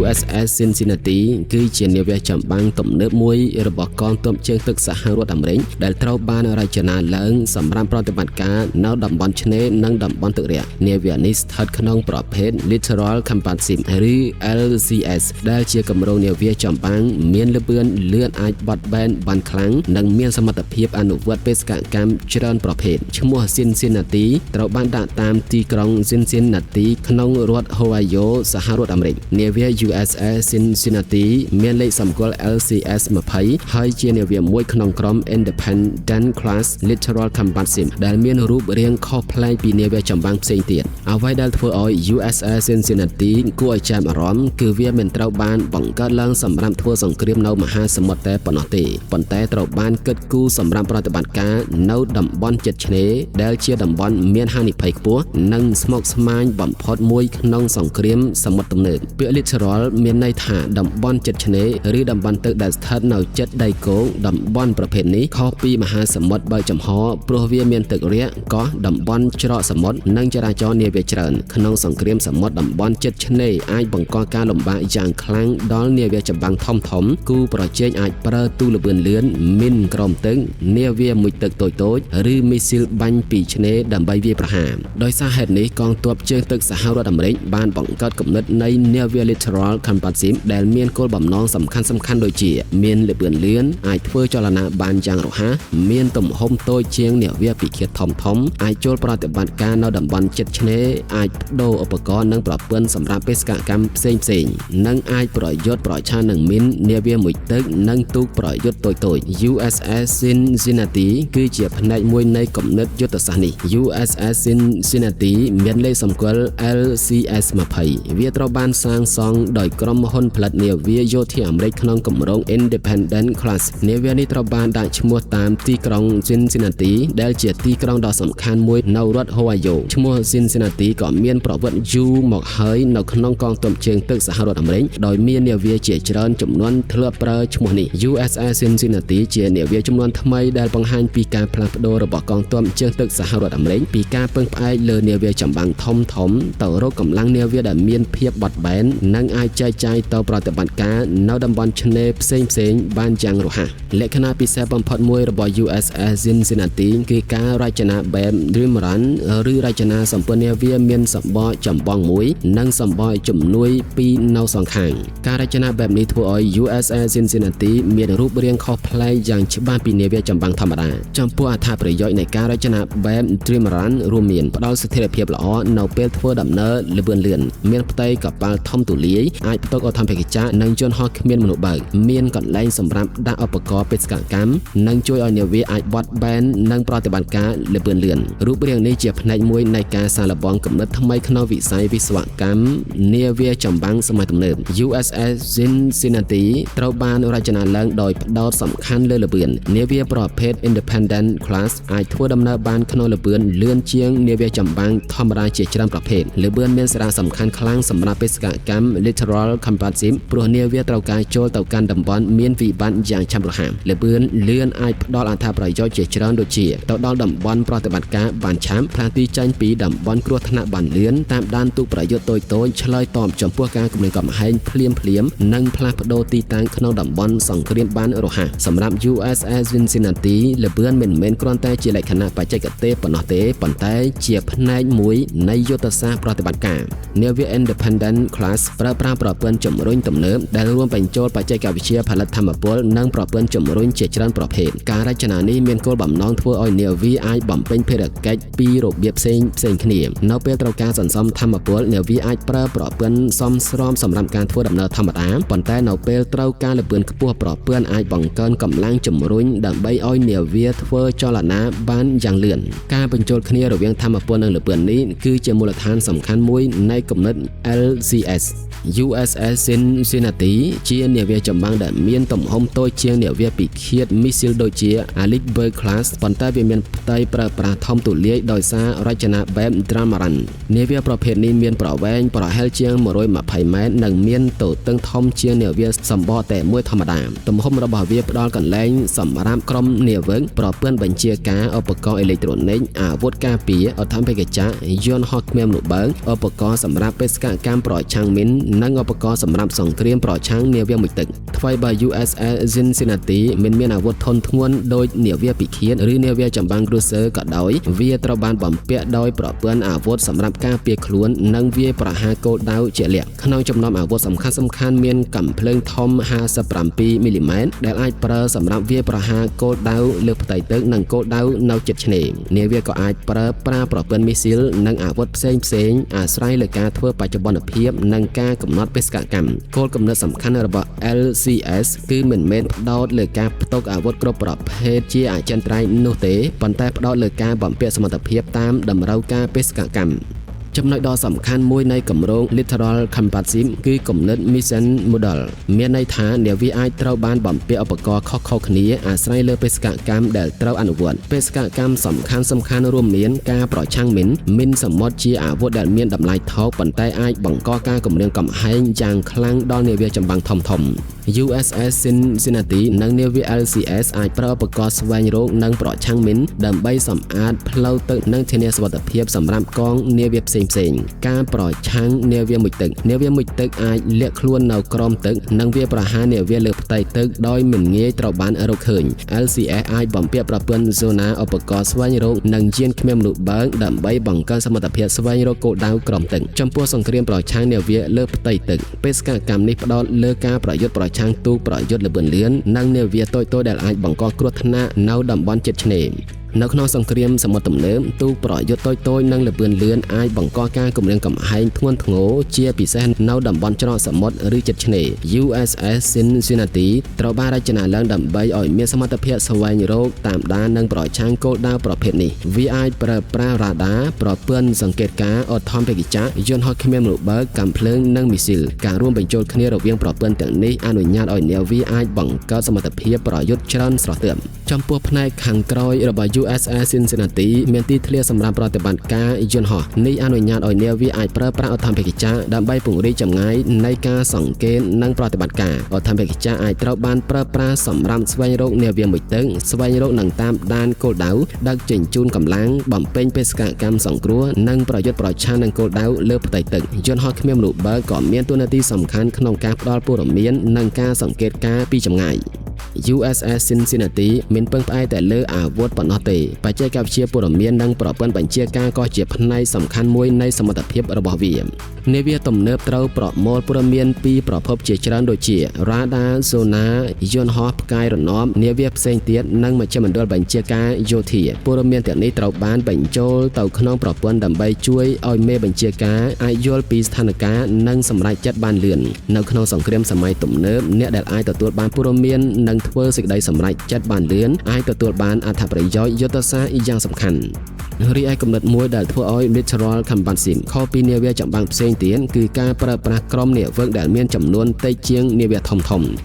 USS Cincinnati គឺជានាវាចម្បាំងទំនើបមួយរបស់កងទ័ពជើងទឹកសហរដ្ឋអាមេរិកដែលត្រូវបានរចនាឡើងសម្រាប់ប្រតិបត្តិការនៅតំបន់ឆ្នេរនិងតំបន់ទឹករាក់នាវានេះស្ថិតក្នុងប្រភេទ Littoral Combat Ship ឬ LCS ដែលជាគម្រោងនាវាចម្បាំងមានល្បឿនលឿនអាចបត់បែនបានខ្លាំងនិងមានសមត្ថភាពអនុវត្តបេសកកម្មច្រើនប្រភេទឈ្មោះ Cincinnati ត្រូវបានដាក់តាមទីក្រុង Cincinnati ក្នុងរដ្ឋ Ohio សហរដ្ឋអាមេរិកនាវា USS Cincinnati មានលេខសម្គាល់ LCS 20ហើយជានាវាមួយក្នុងក្រុម Independent Class Littoral Combat Ship ដែលមានរូបរាងខុសប្លែកពីនាវាចម្បាំងផ្សេងទៀតអ្វីដែលធ្វើឲ្យ USS Cincinnati គួរឲ្យចាប់អារម្មណ៍គឺវាមិនត្រូវបានបង្កើតឡើងសម្រាប់ធ្វើសង្គ្រាមនៅមហាសមុទ្រតែប៉ុណ្ណោះទេប៉ុន្តែត្រូវបានគិតគូរសម្រាប់ប្រតិបត្តិការនៅតំបន់ជិតឆ្នេរដែលជាតំបន់មានហានិភ័យខ្ពស់និងស្មុគស្មាញបំផុតមួយក្នុងសង្គ្រាមសមុទ្រទំនើបពាក្យ littoral មានន័យថាតំបន់ជិតឆ្នេរឬតំបន់ទឹកដែលស្ថិតនៅជិតដីគោកតំបន់ប្រភេទនេះខុសពីមហាសមុទ្របើកចំហព្រោះវាមានទឹករាក់កោះតំបន់ច្រកសមុទ្រនិងចរាចរណ៍នាវាច្រើនក្នុងសង្គ្រាមសមុទ្រតំបន់ជិតឆ្នេរអាចបង្កការលំបាកយ៉ាងខ្លាំងដល់នាវាចម្បាំងធំគូប្រជែងអាចប្រើទូល្បឿនលឿនមីនក្រោមទឹកនាវាមួយទឹកតូចៗឬមីស៊ីលបាញ់ពីឆ្នេរដើម្បីវាយប្រហារដោយសារហេតុនេះកងទ័ពជើងទឹកសហរដ្ឋអាមេរិកបានបង្កើតគំនិតនៃនាវា Littoral Combat Ship ដែលមានគោលបំណងសំខាន់ដូចជាមានល្បឿនលឿនអាចធ្វើចលនាបានយ៉ាងរហ័សមានទំហំតូចជាងនាវាពិឃាតធំអាចចូលប្រតិបត្តិការនៅតំបន់ជិតឆ្នេរអាចបដូរឧបករណ៍និងប្រព័ន្ធសម្រាប់បេសកកម្មផ្សេងនិងអាចប្រយុទ្ធប្រឆាំងនឹងមីននាវាមួយទឹកនិងទូកប្រយុទ្ធតូចUSS Cincinnati គឺជាផ្នែកមួយនៃគំនិតយុទ្ធសាស្ត្រនេះ USS Cincinnati មានលេខសម្គាល់ LCS 20វាត្រូវបានសាងសង់ដោយក្រុមហ៊ុនផលិតនាវាយោធាអាមេរិកក្នុងគម្រោង Independent Class នាវានេះត្រូវបានដាក់ឈ្មោះតាមទីក្រុង Cincinnati ដែលជាទីក្រុងដ៏សំខាន់មួយនៅរដ្ឋ Ohio ឈ្មោះ Cincinnati ក៏មានប្រវត្តិយូរមកហើយនៅក្នុងកងទ័ពជើងទឹកសហរដ្ឋអាមេរិកដោយមាននាវាជាច្រើនចំនួនធ្លាប់ប្រើឈ្មោះនេះ USS Cincinnati ជានាវាចំនួនថ្មីដែលបង្ហាញពីការផ្លាស់ប្ដូររបស់កងទ័ពជើងទឹកសហរដ្ឋអាមេរិកពីការពឹងផ្អែកលើនាវាចម្បាំងធំទៅរកកម្លាំងនាវាដែលមានភាពបត់បែននិងអាចចែកចាយទៅប្រតិបត្តិការនៅតំបន់ឆ្នេរផ្សេងបានយ៉ាងរហ័សលក្ខណៈពិសេសបំផុតមួយរបស់ USS Cincinnati គឺការរចនាបែប Trimaran ឬរចនាសម្ព័ន្ធនាវាមានសម្បកចម្បងមួយនិងសម្បកជំនួយពីរនៅសងខាងការរចនាបែបនេះធ្វើឲ្យ USS Cincinnati មានរូបរាងខុសប្លែកយ៉ាងច្បាស់ពីនាវាចម្បាំងធម្មតាចំពោះអត្ថប្រយោជន៍នៃការរចនាបែប Trimaran រួមមានផ្ដល់ស្ថិរភាពល្អនៅពេលធ្វើដំណើរល្បឿនលឿនមានផ្ទៃកប៉ាល់ធំទូលាយអាចផ្ទុកអធិបតេយ្យនិងយន្តហោះគ្មានមនុស្សបើកមានកន្លែងសម្រាប់ដាក់ឧបករណ៍បេសកកម្មនិងជួយឲ្យនាវាអាចបត់បែននិងប្រតិបត្តិការល្បឿនលឿនរូបរាងនេះជាផ្នែកមួយនៃការសាកល្បងគំនិតថ្មីក្នុងវិស័យវិស្វកម្មនាវាចម្បាំងសម័យទំនើប USS Cincinnati ត្រូវបានរចនាឡើងដោយផ្ដោតសំខាន់លើល្បឿននាវាប្រភេទ Independent Class អាចធ្វើដំណើរបានក្នុងល្បឿនលឿនជាងនាវាចម្បាំងធម្មតាជាច្រើនប្រភេទល្បឿនមានសារៈសំខាន់ខ្លាំងសម្រាប់បេសកកម្ម Littoral Combat Ship ព្រោះនាវាត្រូវការចូលទៅកាន់តំបន់មានវិបត្តិយ៉ាងឆាប់រហ័សល្បឿនលឿនអាចផ្ដល់អត្ថប្រយោជន៍ជាច្រើនដូចជាទៅដល់តំបន់ប្រតិបត្តិការបានឆាប់ផ្លាស់ទីចេញពីតំបន់គ្រោះថ្នាក់បានលឿនតាមដានទូកប្រយុទ្ធតូចឆ្លើយតបចំពោះការគំរាមកំហែងភ្លាមនិងផ្លាស់ប្ដូរទីតាំងក្នុងតំបន់សង្គ្រាមបានរហ័សសម្រាប់ USS Cincinnati ល្បឿនមិនមែនគ្រាន់តែជាលក្ខណៈបច្ចេកទេសប៉ុណ្ណោះទេប៉ុន្តែជាផ្នែកមួយនៃយុទ្ធសាស្ត្រប្រតិបត្តិការនាវា Independent Class ប្រើប្រាស់ប្រព័ន្ធជំរុញទំនើបដែលរួមបញ្ចូលបច្ចេកវិទ្យាផលិតថាមពលនិងប្រព័ន្ធជំរុញជាច្រើនប្រភេទការរចនានេះមានគោលបំណងធ្វើឲ្យនាវាអាចបំពេញភារកិច្ចពីររបៀបផ្សេងគ្នានៅពេលត្រូវការសន្សំថាមពលនាវាអាចប្រើប្រព័ន្ធសមស្របសម្រាប់ការធ្វើដំណើរធម្មតាប៉ុន្តែនៅពេលត្រូវការល្បឿនខ្ពស់ប្រព័ន្ធអាចបង្កើនកម្លាំងជំរុញដើម្បីឲ្យនាវាធ្វើចលនាបានយ៉ាងលឿនការបញ្ចូលគ្នារវាងថាមពលនិងល្បឿននេះគឺជាមូលដ្ឋានសំខាន់មួយនៃគំនិត LCS USS Cincinnati ជានាវាចម្បាំងដែលមានទំហំតូចជាងនាវាពិឃាតមីស៊ីលដូចជា Alexander Class ប៉ុន្តែវាមានផ្ទៃប្រើប្រាស់ធំទូលាយដោយសាររចនាបែប Trimaran នាវាប្រភេទនេះមានប្រវែងប្រហែលជាង120ម៉ែត្រនិងមានទទឹងធំជាងនាវាសម្បកតែមួយធម្មតាទំហំរបស់វាផ្ដល់កន្លែងសម្រាប់ក្រុមនាវិកប្រព័ន្ធបញ្ជាការឧបករណ៍អេឡិចត្រូនិកអាវុធការពារអធិបតេយ្យយន្តហោះគ្មានមនុស្សបើកឧបករណ៍សម្រាប់បេសកកម្មប្រឆាំងមីននិង ឧបករណ៍សម្រាប់សង្គ្រាមប្រឆាំងនាវាមុជទឹកថ្មីបើ USS Cincinnati មិនមានអាវុធធន់ធ្ងន់ដូចនាវាពិឃាតឬនាវាចម្បាំង cruiser ក៏ដោយវាត្រូវបានបំពាក់ដោយប្រព័ន្ធអាវុធសម្រាប់ការពារខ្លួននិងវាប្រហារគោលដៅជាក់លាក់ក្នុងចំណោមអាវុធសំខាន់ៗមានកាំភ្លើងធំ57មីលីម៉ែត្រដែលអាចប្រើសម្រាប់វាប្រហារគោលដៅលើផ្ទៃទឹកនិងគោលដៅនៅជិតឆ្នេរនាវាក៏អាចប្រើប្រាស់ប្រព័ន្ធមីស៊ីលនិងអាវុធផ្សេងៗអាស្រ័យលើការធ្វើបច្ចុប្បន្នភាពនិងការកំណត់បេសកកម្មគោលគំនិតសំខាន់របស់ LCS គឺមិនមែនផ្ដោតលើការផ្ទុកអាវុធគ្រប់ប្រភេទជាអចិន្ត្រៃយ៍នោះទេប៉ុន្តែផ្ដោតលើការបំពាក់សមត្ថភាពតាមតម្រូវការបេសកកម្មចំណុចដ៏សំខាន់មួយនៃគម្រោង Littoral Combat-Ship គឺគំនិត Mission Model មានន័យថានាវាអាចត្រូវបានបំពាក់ឧបករណ៍ខុសៗគ្នាអាស្រ័យលើបេសកកម្មដែលត្រូវអនុវត្តបេសកកម្មសំខាន់រួមមានការប្រឆាំងមីនសមុទ្រជាអាវុធដែលមានតម្លៃថោកប៉ុន្តែអាចបង្កការគំរាមកំហែងយ៉ាងខ្លាំងដល់នាវាចម្បាំងធំៗ USS Cincinnati និងនាវា LCS អាចប្រើឧបករណ៍ស្វែងរកនិងប្រឆាំងមីនដើម្បីសម្អាតផ្លូវទឹកនិងធានាសុវត្ថិភាពសម្រាប់កងនាវាផ្សេងការប្រឆាំងនាវាមុជទឹកអាចលាក់ខ្លួននៅក្រោមទឹកនិងវាប្រហារនាវាលើផ្ទៃទឹកដោយមិនងាយត្រូវបានរកឃើញ LCS អាចបំពាក់ប្រព័ន្ធសូណាឧបករណ៍ស្វែងរកនិងយានគ្មានមនុស្សបើកដើម្បីបង្កើនសមត្ថភាពស្វែងរកគោលដៅក្រោមទឹកចំពោះសង្គ្រាមប្រឆាំងនាវាលើផ្ទៃទឹកបេសកកម្មនេះផ្ដោតលើការប្រយុទ្ធប្រឆាំងទូកប្រយុទ្ធល្បឿនលឿននិងនាវាតូចៗដែលអាចបង្កគ្រោះថ្នាក់នៅតំបន់ជិតឆ្នេរនៅក្នុងសង្គ្រាមសមុទ្រទំនើបទូកប្រយុទ្ធតូចៗនិងល្បឿនលឿនអាចបង្កការគំរាមកំហែងធ្ងន់ធ្ងរជាពិសេសនៅតំបន់ច្រកសមុទ្រឬជិតឆ្នេរ USS Cincinnati ត្រូវបានរចនាឡើងដើម្បីឲ្យមានសមត្ថភាពស្វែងរកតាមដាននិងប្រឆាំងគោលដៅប្រភេទនេះវាអាចប្រើប្រាស់រ៉ាដាប្រព័ន្ធសង្កេតការណ៍អត្ថបទយន្តហោះគ្មានមនុស្សបើកកាំភ្លើងនិងមីស៊ីលការរួមបញ្ចូលគ្នារវាងប្រព័ន្ធទាំងនេះអនុញ្ញាតឲ្យនាវាអាចបង្កើតសមត្ថភាពប្រយុទ្ធច្រើនស្រស់ទើបចំពោះផ្នែកខាងក្រោយរបស់ USS Cincinnati មានទីធ្លាសម្រាប់ប្រតិបត្តិការយន្តហោះនេះអនុញ្ញាតឲ្យនាវាអាចប្រើប្រាស់អត្ថបទដើម្បីពង្រីកចម្ងាយនៃការសង្កេតនិងប្រតិបត្តិការអត្ថបទអាចត្រូវបានប្រើប្រាស់សម្រាប់ស្វែងរកនាវាមុជទឹកស្វែងរកនិងតាមដានគោលដៅដឹកជញ្ជូនកម្លាំងបំពេញបេសកកម្មសង្គ្រោះនិងប្រយុទ្ធប្រឆាំងនឹងគោលដៅលើផ្ទៃទឹកយន្តហោះគ្មានមនុស្សបើកក៏មានតួនាទីសំខាន់ក្នុងការផ្តល់ព័ត៌មាននិងការសង្កេតការណ៍ពីចម្ងាយUSS Cincinnati មានពឹងផ្អែកតែលើអាវុធប៉ុណ្ណោះទេបច្ចេកវិទ្យាព័ត៌មាននិងប្រព័ន្ធបញ្ជាការក៏ជាផ្នែកសំខាន់មួយនៃសមត្ថភាពរបស់វានាវាទំនើបត្រូវប្រមូលព័ត៌មានពីប្រភពជាច្រើនដូចជា Radar, Sonar យន្តហោះផ្កាយរណបនាវាផ្សេងទៀតនិងមជ្ឈមណ្ឌលបញ្ជាការយោធាព័ត៌មានទាំងនេះត្រូវបានបញ្ចូលទៅក្នុងប្រព័ន្ធដើម្បីជួយឲ្យមេបញ្ជាការអាចយល់ពីស្ថានភាពនិងសម្រេចចិត្តបានលឿននៅក្នុងសង្គ្រាមសម័យទំនើបអ្នកដែលអាចទទួលបានព័ត៌មាននិងធ្វើសេចក្តីសម្រេចចិត្តបានលឿនអាចទទួលបានអត្ថប្រយោជន៍យុទ្ធសាស្ត្រយ៉ាងសំខាន់រីឯគំនិតមួយដែលធ្វើឲ្យ Littoral Combat-Ship ខុសពីនាវាចម្បាំងផ្សេងទៀតគឺការប្រើប្រាស់ក្រុមនាវិកដែលមានចំនួនតិចជាងនាវាធំ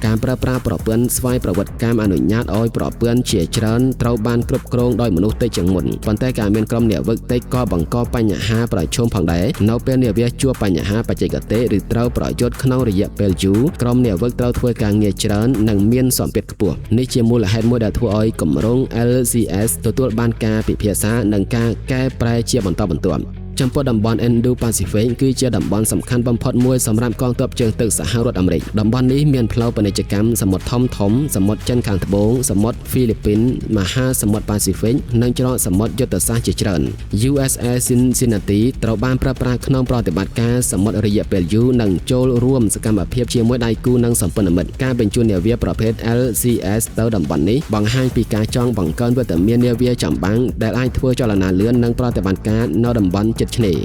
ការប្រើប្រាស់ប្រព័ន្ធស្វ័យប្រវត្តិកម្មអនុញ្ញាតឲ្យប្រព័ន្ធជាច្រើនត្រូវបានគ្រប់គ្រងដោយមនុស្សតិចជាងមុនប៉ុន្តែការមានក្រុមនាវិកតិចក៏បង្កបញ្ហាប្រឈមផងដែរនៅពេលនាវាជួបបញ្ហាបច្ចេកទេសឬត្រូវប្រយុទ្ធក្នុងរយៈពេលយូរក្រុមនាវិកត្រូវធ្វើការងារច្រើននិងមានសម្ពាធខ្ពស់នេះជាមូលហេតុមួយដែលធ្វើឲ្យគម្រោង LCS ទទួលបានការពិភាក្សានិងការកែប្រែជាបន្តបន្ទាប់ចំពោះតំបន់ Indo-Pacific គឺជាតំបន់សំខាន់បំផុតមួយសម្រាប់កងទ័ពជើងទឹកសហរដ្ឋអាមេរិកតំបន់នេះមានផ្លូវពាណិជ្ជកម្មសមុទ្រធំសមុទ្រចិនខាងត្បូងសមុទ្រហ្វីលីពីនមហាសមុទ្រប៉ាស៊ីហ្វិកនិងច្រកសមុទ្រយុទ្ធសាស្ត្រជាច្រើន USS Cincinnati ត្រូវបានប្រើប្រាស់ក្នុងប្រតិបត្តិការសមុទ្ររយៈពេលយូរនិងចូលរួមសកម្មភាពជាមួយដៃគូនិងសម្ព័ន្ធមិត្តការបញ្ជូននាវាប្រភេទ LCS ទៅតំបន់នេះបង្ហាញពីការចង់បង្កើនវត្តមាននាវាចម្បាំងដែលអាចធ្វើចលនាលឿននិងប្រតិបត្តិការនៅតំបន់ជិតឆ្នេរ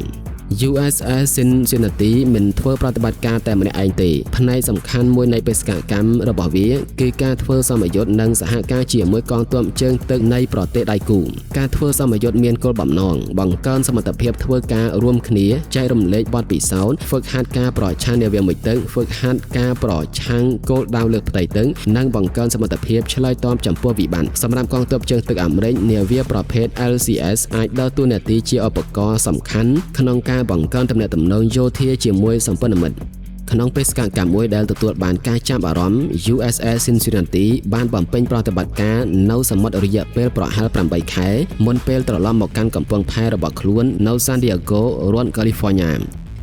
USS Cincinnati មិនធ្វើប្រតិបត្តិការតែម្នាក់ឯងទេផ្នែកសំខាន់មួយនៃបេសកកម្មរបស់វាគឺការធ្វើសមយុទ្ធនិងសហការជាមួយកងទ័ពជើងទឹកនៃប្រទេសដៃគូការធ្វើសមយុទ្ធមានគោលបំណងបង្កើនសមត្ថភាពធ្វើការរួមគ្នាចែករំលែកបទពិសោធន៍ហ្វឹកហាត់ការប្រឆាំងនាវាមុជទឹកហ្វឹកហាត់ការប្រឆាំងគោលដៅលើផ្ទៃទឹកនិងបង្កើនសមត្ថភាពឆ្លើយតបចំពោះវិបត្តិសម្រាប់កងទ័ពជើងទឹកអាមេរិកនាវាប្រភេទ LCS អាចដើរតួនាទីជាឧបករណ៍សំខាន់ក្នុងការបង្កើនទំនាក់ទំនងយោធាជាមួយសម្ព័ន្ធមិត្តក្នុងបេសកកម្មមួយដែលទទួលបានការចាប់អារម្មណ៍ USS Cincinnati បានបំពេញប្រតិបត្តិការនៅសមុទ្ររយៈពេលប្រហែល8ខែមុនពេលត្រឡប់មកកាន់កំពង់ផែរបស់ខ្លួននៅ San Diego រដ្ឋ California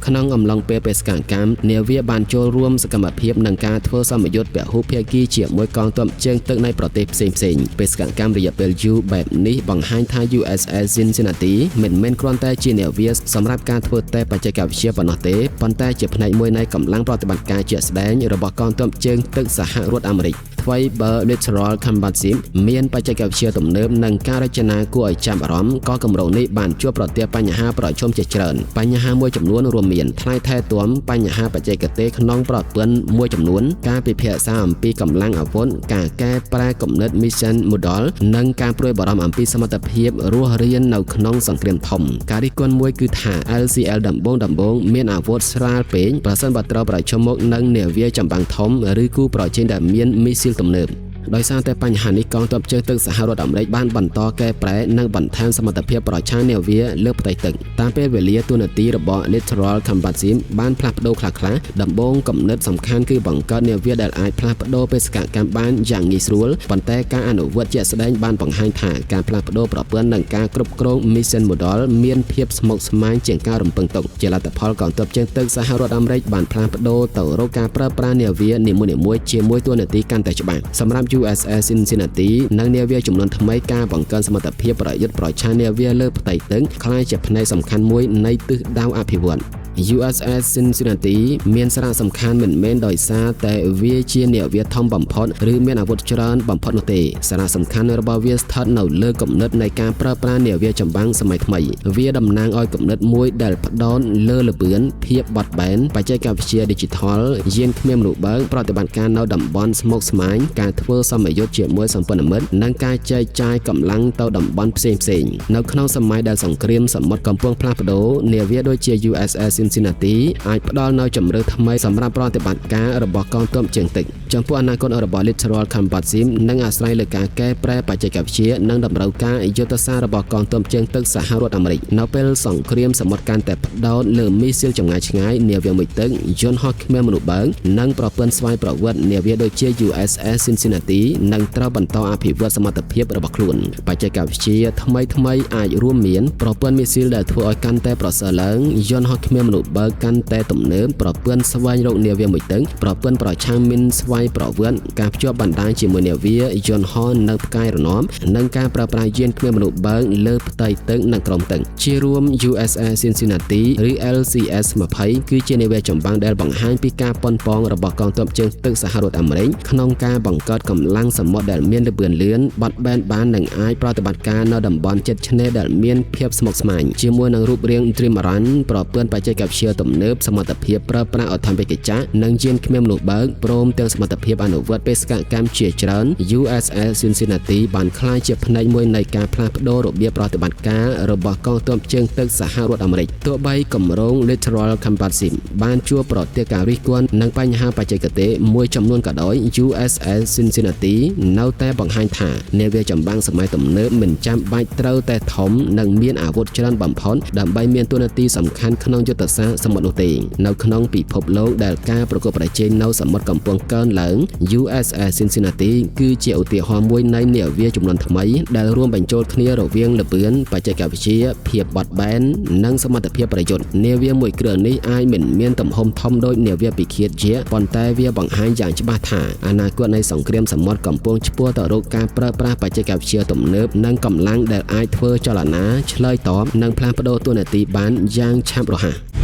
ក្នុងអំឡុងពេលបេសកកម្មនាវាបានចូលរួមសកម្មភាពនឹងការធ្វើសម្ពយុទ្ធពហុភាគីជាមួយកងទ័ពជើងទឹកនៃប្រទេសផ្សេងៗបេសកកម្មរយៈពេលយូរបែបនេះបង្ហាញថា USS Cincinnati មិនមែនគ្រាន់តែជានាវាសម្រាប់ការធ្វើតេស្តបច្ចេកវិទ្យាប៉ុណ្ណោះទេប៉ុន្តែជាផ្នែកមួយនៃកម្លាំងប្រតិបត្តិការជាក់ស្ដែងរបស់កងទ័ពជើងទឹកសហរដ្ឋអាមេរិកថ្មីបើ Littoral Combat Ship មានបច្ចេកវិទ្យាទំនើបនិងការរចនាគួរឲ្យចាប់អារម្មណ៍ក៏គម្រោងនេះបានជួបប្រទះបញ្ហាប្រឈមជាច្រើនបញ្ហាមួយចំនួនរួមមានថ្លៃថែទាំបញ្ហាបច្ចេកទេសក្នុងប្រព័ន្ធមួយចំនួនការពិភាក្សាអំពីកម្លាំងអាវុធការកែប្រែគំនិត Mission Model និងការព្រួយបារម្ភអំពីសមត្ថភាពរស់រាននៅក្នុងសង្គ្រាមធំការរិះគន់មួយគឺថា LCL ដំបូងមានអាវុធស្រាលពេកប្រសិនបើត្រូវប្រឈមមុខនឹងនាវាចម្បាំងធំឬគូប្រជែងដែលមានមីស៊ីលទំនើបដោយសារតែបញ្ហានេះកងទ័ពជើងទឹកសហរដ្ឋអាមេរិកបានបន្តកែប្រែនិងបន្ថែមសមត្ថភាពប្រឆាំងនាវាលើផ្ទៃទឹកតាមពេលវេលាទូនាទីរបស់ Littoral Combat Ship បានផ្លាស់ប្ដូរខ្លះៗដំបូងគំនិតសំខាន់គឺបង្កើតនាវាដែលអាចផ្លាស់ប្ដូរបេសកកម្មបានយ៉ាងងាយស្រួលប៉ុន្តែការអនុវត្តជាក់ស្ដែងបានបង្ហាញថាការផ្លាស់ប្ដូរប្រព័ន្ធនិងការគ្រប់គ្រង Mission Model មានភាពស្មុគស្មាញជាងការរំពឹងទុកជាលទ្ធផលកងទ័ពជើងទឹកសហរដ្ឋអាមេរិកបានផ្លាស់ប្ដូរទៅរកការប្រើប្រាស់នាវានីមួយៗជាមួយទូនាទីកាន់តែច្បាស់សម្រាប់ USS Cincinnati និងនាវាចំនួនថ្មីការបង្កើនសមត្ថភាពប្រយុទ្ធប្រឆាំងនាវាលើផ្ទៃទឹកក្លាយជាផ្នែកសំខាន់មួយនៃទិសដៅអភិវឌ្ឍន៍USS Cincinnati មានសារៈសំខាន់មិនមែនដោយសារតែវាជានាវាធំបំផុតឬមានអាវុធច្រើនបំផុតនោះទេសារៈសំខាន់របស់វាស្ថិតនៅលើគំនិតនៃការប្រើប្រាស់នាវាចម្បាំងសម័យថ្មីវាតំណាងឲ្យគំនិតមួយដែលផ្ដោតលើល្បឿនភាពបត់បែនបច្ចេកវិទ្យា Digital យានគ្មានមនុស្សបើកប្រតិបត្តិការនៅតំបន់ស្មុគស្មាញការធ្វើសម្ពយុទ្ធជាមួយសម្ព័ន្ធមិត្តនិងការចែកចាយកម្លាំងទៅតំបន់ផ្សេងៗនៅក្នុងសម័យដែលសង្គ្រាមសមុទ្រកំពុងផ្លាស់ប្ដូរនាវាដូចជា USS Cincinnati អាចផ្ដល់នូវជម្រើសថ្មីសម្រាប់ប្រតិបត្តិការរបស់កងទ័ពជើងទឹកចំពោះអនាគតរបស់ Littoral Combat Ship នឹងអាស្រ័យលើការកែប្រែបច្ចេកវិទ្យានិងតម្រូវការយុទ្ធសាស្ត្ររបស់កងទ័ពជើងទឹកសហរដ្ឋអាមេរិកនៅពេលសង្គ្រាមសមុទ្រកាន់តែផ្ដោតលើមីស៊ីលចម្ងាយឆ្ងាយនាវាមួយទឹកយន្តហោះគ្មានមនុស្សបើកនិងប្រព័ន្ធស្វ័យប្រវត្តិនាវាដូចជា USS Cincinnati នឹងត្រូវបន្តអភិវឌ្ឍសមត្ថភាពរបស់ខ្លួនបច្ចេកវិទ្យាថ្មីៗអាចរួមមានប្រព័ន្ធមីស៊ីលដែលធ្វើឲ្យកាន់តែប្រសើរឡើងយន្តហោះគ្មានមនុស្សបើកកាន់តែទំនើបប្រព័ន្ធស្វែងរកនាវាមួយទឹកប្រព័ន្ធប្រឆាំងមីនស្វ័យប្រវត្តិការភ្ជាប់បណ្ដាញជាមួយនាវាយន្តហោះនៅផ្កាយរណបនិងការប្រើប្រាស់យានគ្មានមនុស្សបើកលើផ្ទៃទឹកនិងក្រោមទឹកជារួម USS Cincinnati ឬ LCS-20 គឺជានាវាចម្បាំងដែលបង្ហាញពីការប៉ុនប៉ងរបស់កងទ័ពជើងទឹកសហរដ្ឋអាមេរិកក្នុងការបង្កើតកម្លាំងសមុទ្រដែលមានល្បឿនលឿនបត់បែនបាននិងអាចប្រតិបត្តិការនៅតំបន់ជិតឆ្នេរដែលមានភាពស្មុគស្មាញជាមួយនឹងរូបរាង Trimaran ប្រព័ន្ធបច្ចេកវិទ្យាទំនើបសមត្ថភាពប្រើប្រាស់អត្ថបទចក្រនិងយានគ្មានមនុស្សបើកព្រមទាំងសមត្ថភាពអនុវត្តបេសកកម្មជាច្រើន USS Cincinnati បានក្លាយជាផ្នែកមួយនៃការផ្លាស់ប្ដូររបៀបប្រតិបត្តិការរបស់កងទ័ពជើងទឹកសហរដ្ឋអាមេរិកទោះបីគម្រោង Littoral Combat Ship បានជួបប្រទះការរិះគន់និងបញ្ហាបច្ចេកទេសមួយចំនួនក៏ដោយ USS Cincinnati នៅតែបង្ហាញថានាវាចម្បាំងសម័យទំនើបមិនចាំបាច់ត្រូវតែធំនិងមានអាវុធច្រើនបំផុតដើម្បីមានតួនាទីសំខាន់ក្នុងយុទ្ធសាស្ត្រសមុទ្រនោះទេនៅក្នុងពិភពលោកដែលការប្រកួតប្រជែងនៅសមុទ្រកំពុងកើនឡើង USS Cincinnati គឺជាឧទាហរណ៍មួយនៃនាវាចំនួនថ្មីដែលរួមបញ្ចូលគ្នារវាងល្បឿនបច្ចេកវិទ្យាភាពបត់បែននិងសមត្ថភាពប្រយុទ្ធនាវាមួយគ្រឿងនេះអាចមិនមានទំហំធំដូចនាវាពិឃាតជាប៉ុន្តែវាបង្ហាញយ៉ាងច្បាស់ថាអនាគតនៃសង្គ្រាមសមុទ្រកំពុងឆ្ពោះទៅរកការប្រើប្រាស់បច្ចេកវិទ្យាទំនើបនិងកម្លាំងដែលអាចធ្វើចលនាឆ្លើយតបនិងផ្លាស់ប្ដូរតួនាទីបានយ៉ាងឆាប់រហ័ស